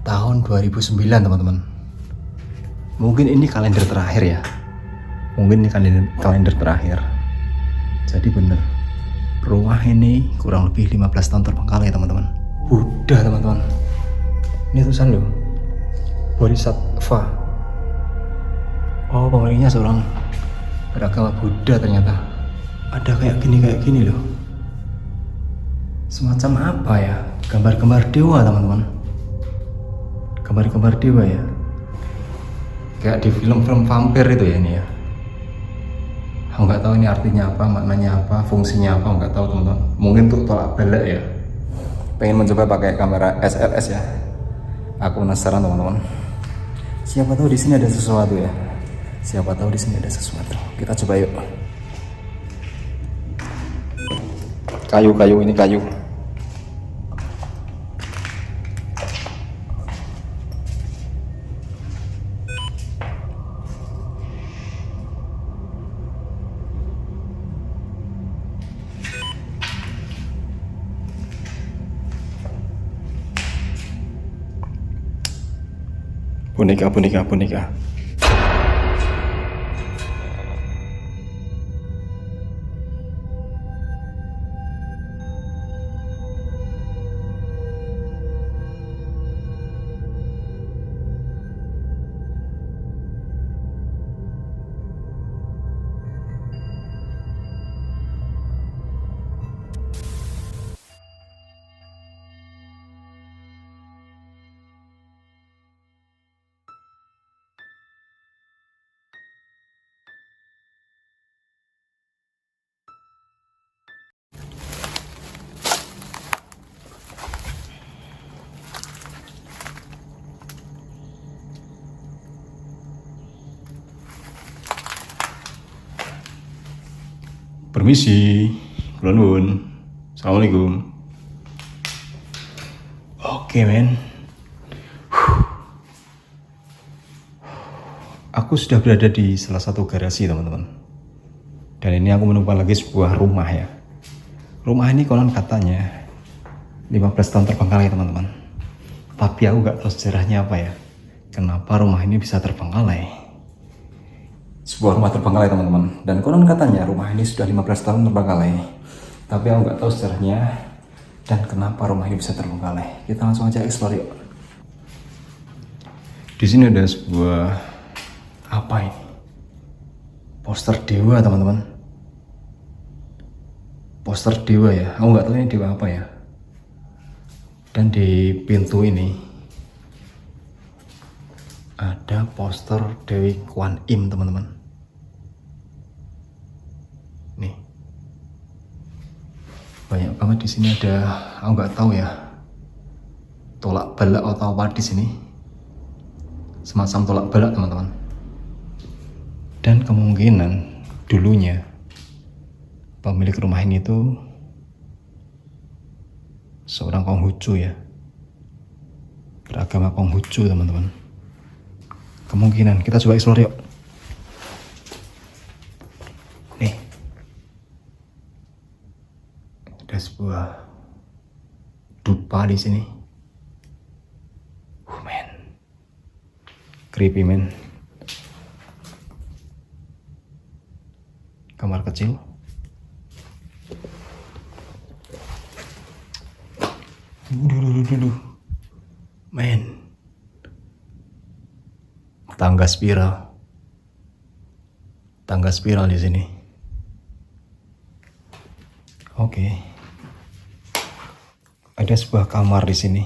tahun 2009 teman-teman. Mungkin ini kalender terakhir ya. Mungkin ini kalender terakhir. Jadi bener, rumah ini kurang lebih 15 tahun terbengkalai teman-teman. Buddha teman-teman. Ini tulisan loh, Bodhisattva. Oh, pemiliknya seorang beragama Buddha ternyata. Ada kayak gini loh. Semacam apa ya? Gambar-gambar dewa teman-teman. Gambar-gambar dewa ya. Kayak di film-film vampir itu ya ini ya. Aku nggak tahu ini artinya apa, maknanya apa, fungsinya apa, nggak tahu teman-teman. Mungkin untuk tolak bala ya. Pengen mencoba pakai kamera SLS ya. Aku penasaran teman-teman. Siapa tahu di sini ada sesuatu ya. Siapa tahu di sini ada sesuatu. Kita coba yuk. Kayu ini kayu. Boneka. Permisi, kula nuwun. Assalamualaikum. Oke men. Aku sudah berada di salah satu garasi teman-teman. Dan ini aku menemukan lagi sebuah rumah ya. Rumah ini konon katanya 15 tahun terbengkalai teman-teman. Tapi aku gak tahu sejarahnya apa ya. Kenapa rumah ini bisa terbengkalai? Sebuah rumah terbengkalai teman-teman. Dan konon katanya rumah ini sudah 15 tahun terbengkalai. Tapi aku nggak tahu sejarahnya dan kenapa rumah ini bisa terbengkalai. Kita langsung aja explore yuk. Di sini ada sebuah apa ini? Poster dewa teman-teman. Poster dewa ya. Aku nggak tahu ini dewa apa ya. Dan di pintu ini ada poster Dewi Kwan Im teman-teman. Nih, banyak banget di sini ada. Aku nggak tahu ya, tolak balak atau apa di sini. Semacam tolak balak teman-teman. Dan kemungkinan dulunya pemilik rumah ini tuh seorang Konghucu ya, beragama Konghucu teman-teman. Kemungkinan kita coba explore yuk. Nih, ada sebuah dupa di sini. Man, creepy man. Kamar kecil. Dulu, man. Tangga spiral di sini. Oke. Ada sebuah kamar di sini.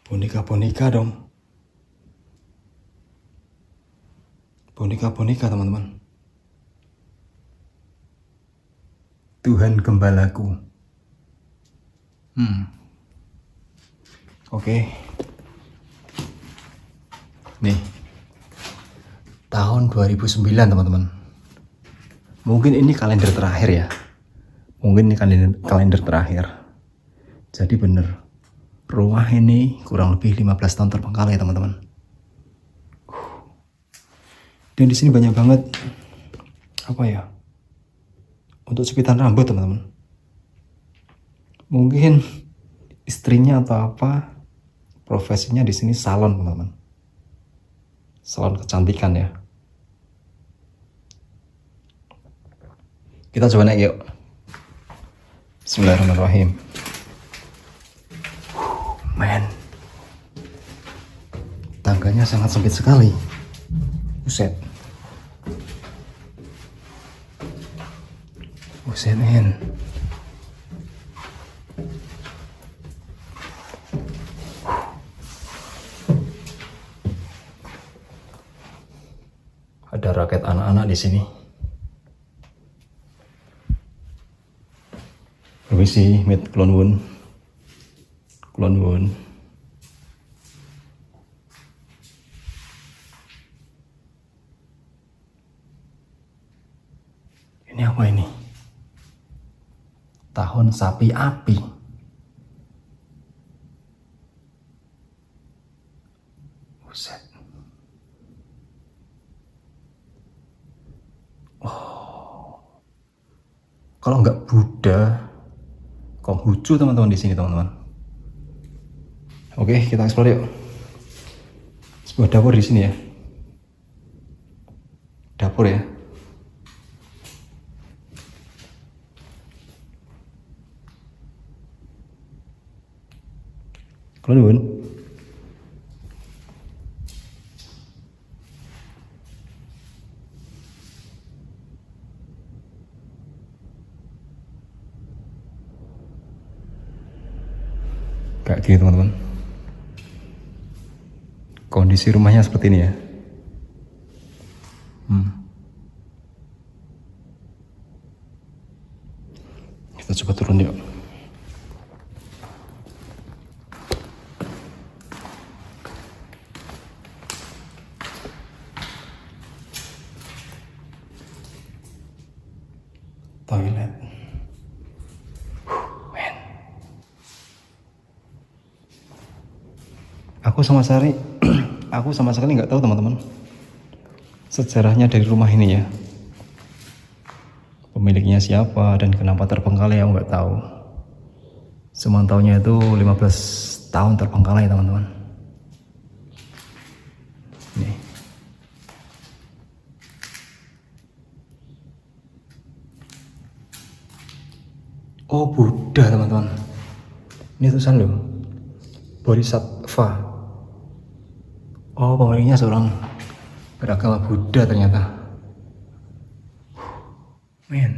Boneka dong. Boneka teman-teman. Tuhan Gembalaku. Oke. Nih, tahun 2009 teman-teman. Mungkin ini kalender terakhir ya. Mungkin ini kalender terakhir. Jadi bener, rumah ini kurang lebih 15 tahun terbengkalai teman-teman. Dan di sini banyak banget apa ya, untuk jepitan rambut teman-teman. Mungkin istrinya atau apa, profesinya di sini salon teman-teman. Salon kecantikan ya. Kita coba naik yuk. Bismillahirrahmanirrahim. Men, tangganya sangat sempit sekali. Buset. Buset men. Ada raket anak-anak di sini. Permisi, mit Klon Won. Ini apa ini? Tahun sapi api. Buset. Oh. Kalau nggak Buddha, Konghucu teman-teman di sini teman-teman. Oke, kita explore yuk. Sebuah dapur di sini ya. Dapur ya. Klon Won. Kayak gini teman-teman. Kondisi rumahnya seperti ini ya. Kita coba turun yuk. Toilet. Men. Aku sama sekali nggak tahu teman-teman sejarahnya dari rumah ini ya. Pemiliknya siapa dan kenapa terbengkalai aku nggak tahu. Semantaunya itu 15 tahun terbengkalai teman-teman. Nih. Oh Buddha teman-teman. Ini tulisan loh. Bodhisattva. Oh pemiliknya seorang beragama Buddha ternyata. Men.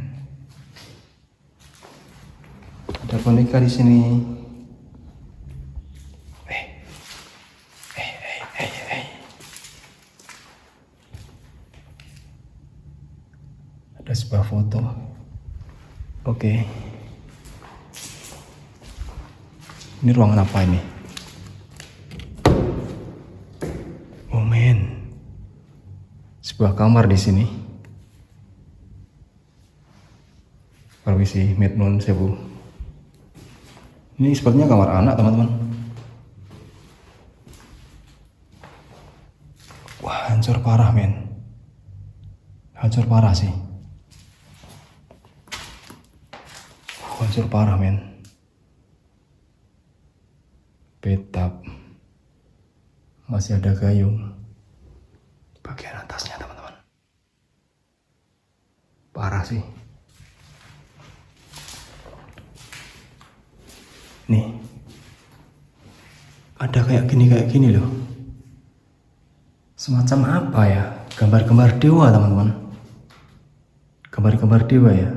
Ada boneka di sini. Ada sebuah foto. Oke. Ini ruangan apa ini? Oh men. Sebuah kamar di sini. Permisi, mit nun sewu. Ini sepertinya kamar anak teman-teman. Wah hancur parah men. Hancur parah sih. Hancur parah men. Betap. Masih ada gayung bagian atasnya teman-teman. Parah sih. Nih, ada kayak gini loh. Semacam apa ya? Gambar-gambar dewa teman-teman. Gambar-gambar dewa ya.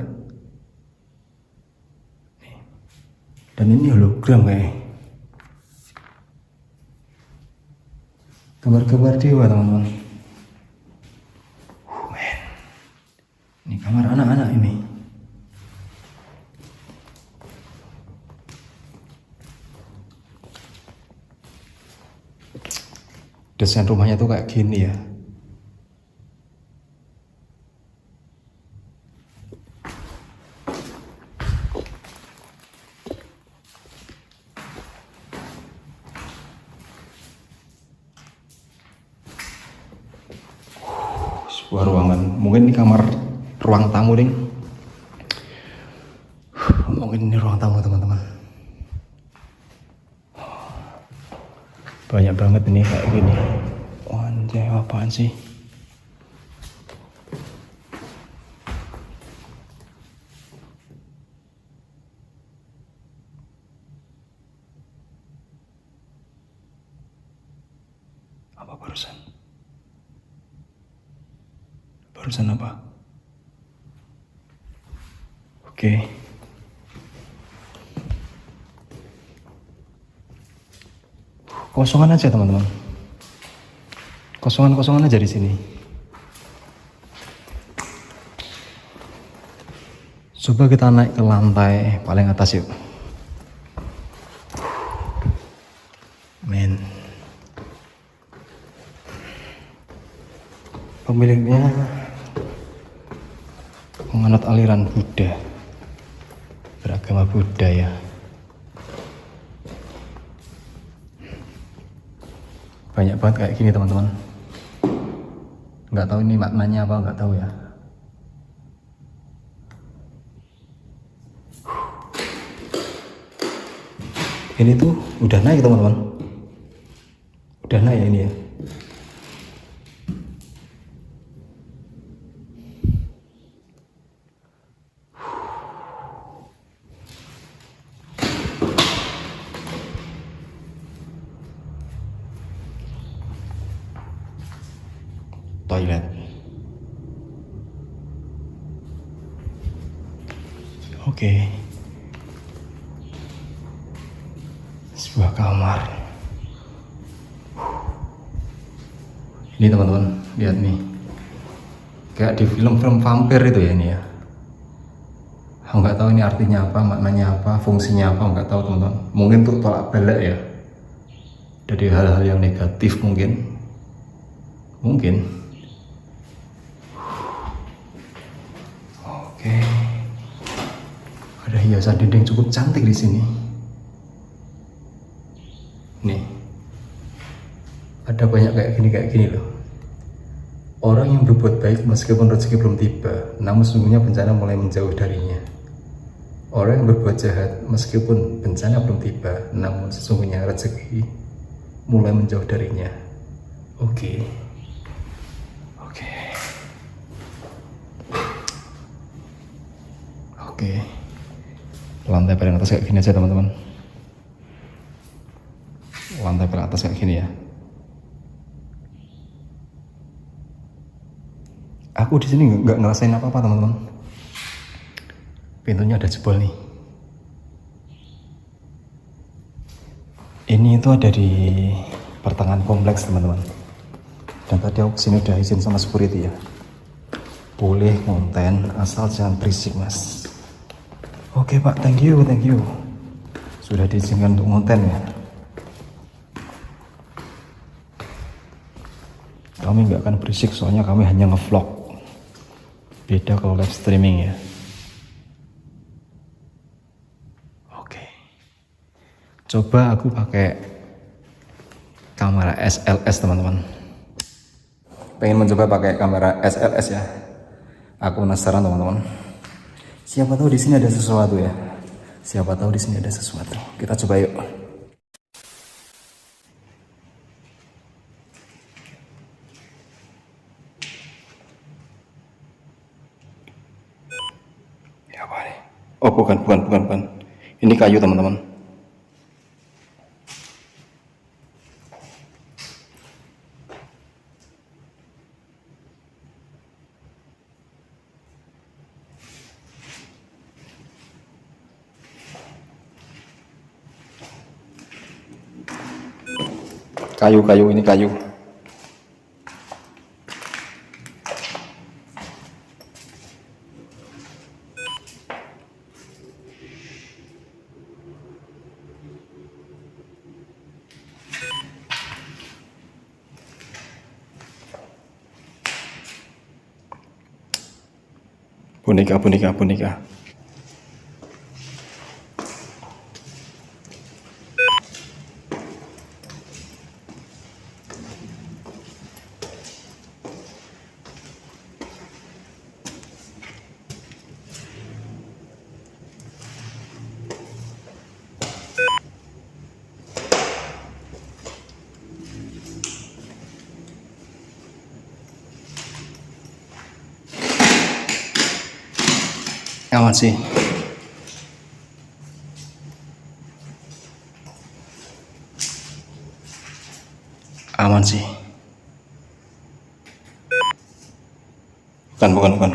Nih. Dan ini hologram kayak. Gambar-gambar dewa teman-teman. Men. Ini kamar anak-anak ini. Desain rumahnya tuh kayak gini ya. Sebuah ruangan, mungkin ini ruang tamu ding. Mungkin ini ruang tamu teman-teman. Banyak banget ini kayak gini. Oh, anjay, apaan sih? Apa barusan? Barusan apa? Oke. Kosongan aja teman-teman. Kosongan aja di sini. Coba kita naik ke lantai paling atas yuk. Men. Pemiliknya menganut aliran Buddha, beragama Buddha ya. Banyak banget kayak gini teman-teman. Nggak tahu ini maknanya apa, nggak tahu ya. Ini tuh udah naik teman-teman. Udah naik ya ini ya. Toilet. Oke. Sebuah kamar. Ini teman-teman, lihat nih. Kayak di film-film vampir itu ya ini ya. Aku nggak tahu ini artinya apa, maknanya apa, fungsinya apa, nggak tahu teman-teman. Mungkin untuk tolak balik ya. Dari hal-hal yang negatif mungkin. Oke. Ada hiasan dinding cukup cantik di sini. Nih. Ada banyak kayak gini loh. Orang yang berbuat baik meskipun rezeki belum tiba, namun sesungguhnya bencana mulai menjauh darinya. Orang yang berbuat jahat meskipun bencana belum tiba, namun sesungguhnya rezeki mulai menjauh darinya. Oke. Lantai paling atas kayak gini aja teman-teman. Lantai paling atas kayak gini ya. Aku di sini nggak ngerasain apa-apa teman-teman. Pintunya ada jebol nih. Ini itu ada di pertengahan kompleks teman-teman. Dan tadi aku kesini udah izin sama security ya. Boleh konten asal jangan berisik mas. Oke pak, thank you. Sudah diizinkan untuk konten ya. Kami nggak akan berisik soalnya kami hanya ngevlog. Beda kalau live streaming ya. Oke. Coba aku pakai kamera SLS teman-teman. Pengen mencoba pakai kamera SLS ya. Aku penasaran teman-teman. Siapa tahu di sini ada sesuatu ya. Kita coba yuk. Ya apa nih? Oh bukan. Ini kayu teman-teman. Kayu, ini kayu. Boneka. Aman sih. Aman sih. Bukan. Bukan.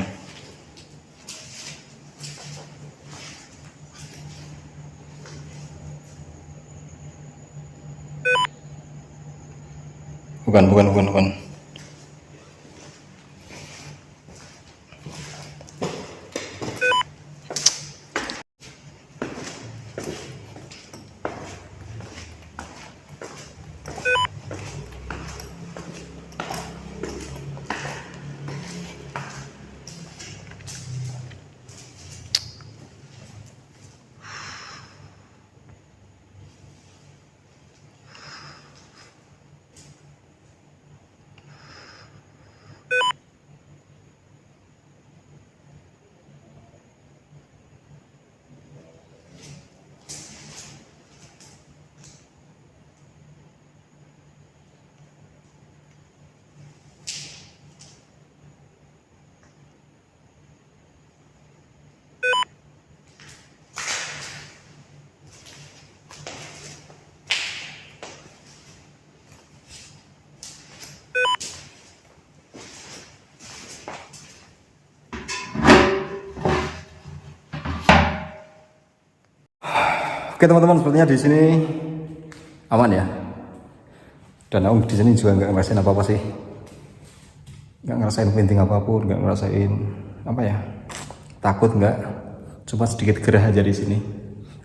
Oke teman-teman, sepertinya di sini aman ya. Dan aku di sini juga nggak ngerasain apa-apa sih, nggak ngerasain penting apapun, nggak ngerasain apa ya, takut nggak, cuma sedikit gerah aja di sini.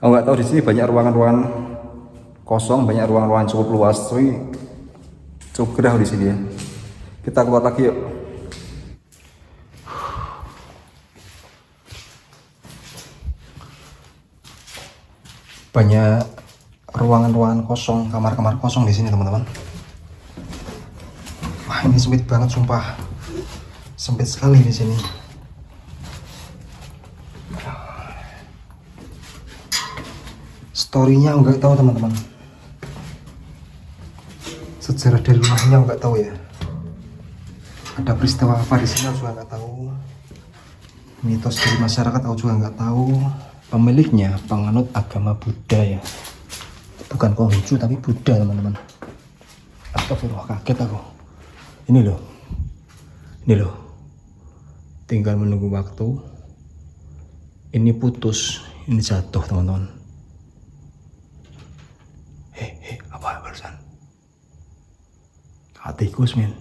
Aku nggak tahu di sini banyak ruangan-ruangan kosong, banyak ruangan-ruangan cukup luas, tapi cukup gerah di sini ya. Kita keluar lagi yuk. Banyak ruangan-ruangan kosong, kamar-kamar kosong di sini teman-teman. Wah, ini sempit banget sumpah, sempit sekali di sini. Storynya nggak tahu teman-teman, sejarah dari rumahnya nggak tahu ya. Ada peristiwa apa di sini juga nggak tahu. Mitos dari masyarakat aku juga nggak tahu. Pemiliknya penganut agama Buddha ya, bukan Konghucu tapi Buddha teman-teman. Astagfirullah, kaget aku. Ini loh, tinggal menunggu waktu. Ini putus, ini jatuh teman-teman. Apa barusan? Tikus men.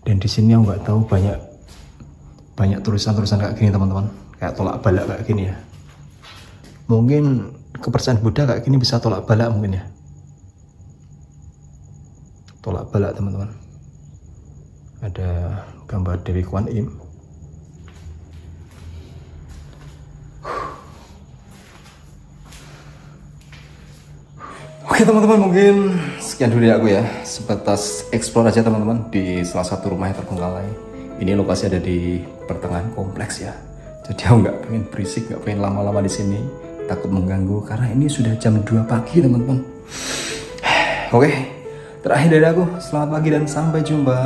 Dan di sini aku nggak tahu banyak tulisan-tulisan kayak gini teman-teman, kayak tolak balak kayak gini ya. Mungkin kepercayaan Buddha kayak gini bisa tolak balak mungkin ya. Tolak balak teman-teman. Ada gambar Dewi Kwan Im. Oke teman-teman, mungkin sekian dulu ya aku ya, sebatas explore aja teman-teman di salah satu rumah yang terbengkalai. Ini lokasi ada di pertengahan kompleks ya, jadi aku nggak pengen berisik, nggak pengen lama-lama di sini, takut mengganggu karena ini sudah jam 2 pagi teman-teman. Oke, terakhir dari aku, selamat pagi dan sampai jumpa.